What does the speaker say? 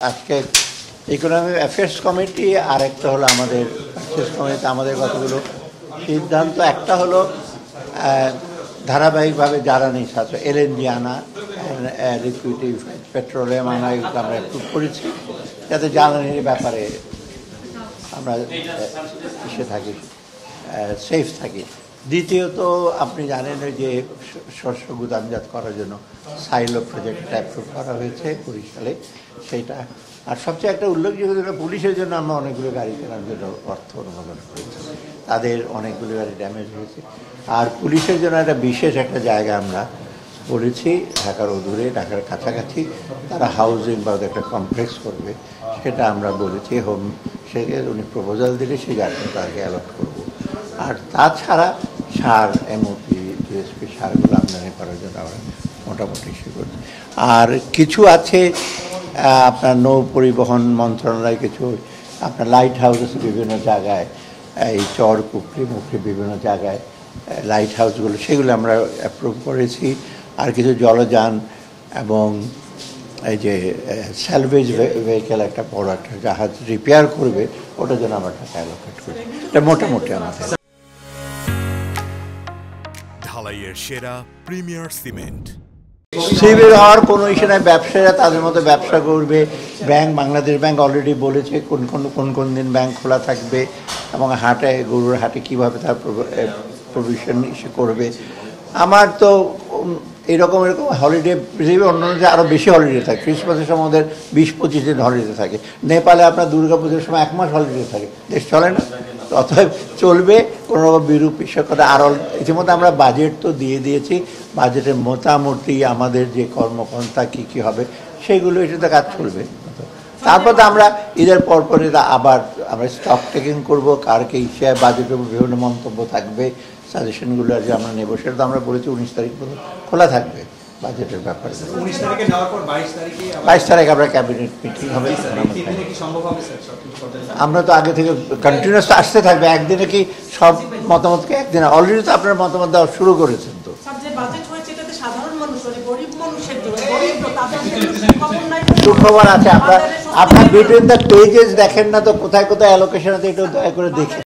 আজকে economic affairs committee আর একটা হলো আমাদের পারচেজ কমিটিতে আমাদের কতগুলো সিদ্ধান্ত। একটা হলো ধারাবাহিকভাবে জ্বালানি সাশ্রয় এলএনজি আনা, লিকুইড পেট্রোলিয়াম আনা, এগুলো আমরা অ্যাপ্রুভ করেছি যাতে জ্বালানির ব্যাপারে আমরা ইসে থাকি, সেফ থাকি। দ্বিতীয়ত আপনি জানেন যে শস্য গুদামজাত করার জন্য সাইলো প্রজেক্টটা অ্যাপ্রুভ করা হয়েছে বরিশালে, সেইটা। আর সবচেয়ে একটা উল্লেখযোগ্য পুলিশের জন্য আমরা অনেকগুলো গাড়ি কেনার জন্য অর্থ অনুমোদন করেছি, তাদের অনেকগুলো গাড়ি ড্যামেজ হয়েছে। আর পুলিশের জন্য একটা বিশেষ একটা জায়গা আমরা বলেছি ঢাকার অদূরে, ঢাকার কাছাকাছি তারা হাউজিং বা একটা কমপ্লেক্স করবে, সেটা আমরা বলেছি হোম, সেকে উনি প্রপোজাল দিলে সেই জায়গাটা তাকে অ্যালট করবো। আর তাছাড়া সার, এমওপি, জিএসপি সারগুলো আমদানি করার জন্য আমরা মোটামুটি সে করছি। আর কিছু আছে আপনার নৌ পরিবহন মন্ত্রণালয়, কিছু আপনার লাইট হাউস আছে বিভিন্ন জায়গায়, এই চর কুকরি মুখরি বিভিন্ন জায়গায় লাইট হাউসগুলো, সেগুলো আমরা অ্যাপ্রুভ করেছি। আর কিছু জলযান এবং এই যে স্যালভেজ ভেহিকেল, একটা বড় একটা জাহাজ রিপেয়ার করবে, ওটার জন্য আমরা টাকা অ্যালোকেট করি। এটা মোটামুটি আমাদের ঢালাইয়ের সেরা প্রিমিয়ার সিমেন্ট। সিভিল হওয়ার কোনো ইস্যু নাই, ব্যবসায়ীরা তাদের মতো ব্যবসা করবে। ব্যাংক, বাংলাদেশ ব্যাংক অলরেডি বলেছে কোন দিন ব্যাংক খোলা থাকবে এবং হাটে, গরুর হাটে কীভাবে তার প্রভিশন ইস্যু করবে। আমার তো এরকম হলিডে, পৃথিবীর অন্য আরও বেশি হলিডে থাকে। ক্রিসমাসের সময় ওদের 20-25 দিন হলিডে থাকে। নেপালে আপনার দুর্গাপুজোর সময় 1 মাস হলিডে থাকে, দেশ চলে না। অতএব চলবে, কোনো রকম বিরূপ বিষয়কতা। আর ইতিমধ্যে আমরা বাজেট তো দিয়ে দিয়েছি, বাজেটের মোটামুটি আমাদের যে কর্মপন্থা কী কী হবে সেগুলো এটাতে কাজ চলবে। তারপর তো আমরা ঈদের পরপরই আবার আমরা স্টক টেকিং করবো, কারকে হিসেবে বাজেটের বিভিন্ন মন্তব্য থাকবে, সাজেশনগুলো যে আমরা নেবো, সেটা তো আমরা বলেছি 19 তারিখ পর্যন্ত খোলা থাকবে বাজেটের ব্যাপারে। 22 তারিখ আমরা ক্যাবিনেট মিটিং হবে। আমরা তো আগে থেকে কন্টিনিউয়াস আসতে থাকবে, একদিনে কি সব মতামতকে একদিনে, অলরেডি তো আপনার মতামত দেওয়া শুরু করেছেন। তো সুখবর আছে, আপনার বিটুইন দ্য পেজেস দেখেন না তো, কোথায় কোথায় অ্যালোকেশন আছে, একটু দয়া করে দেখেন।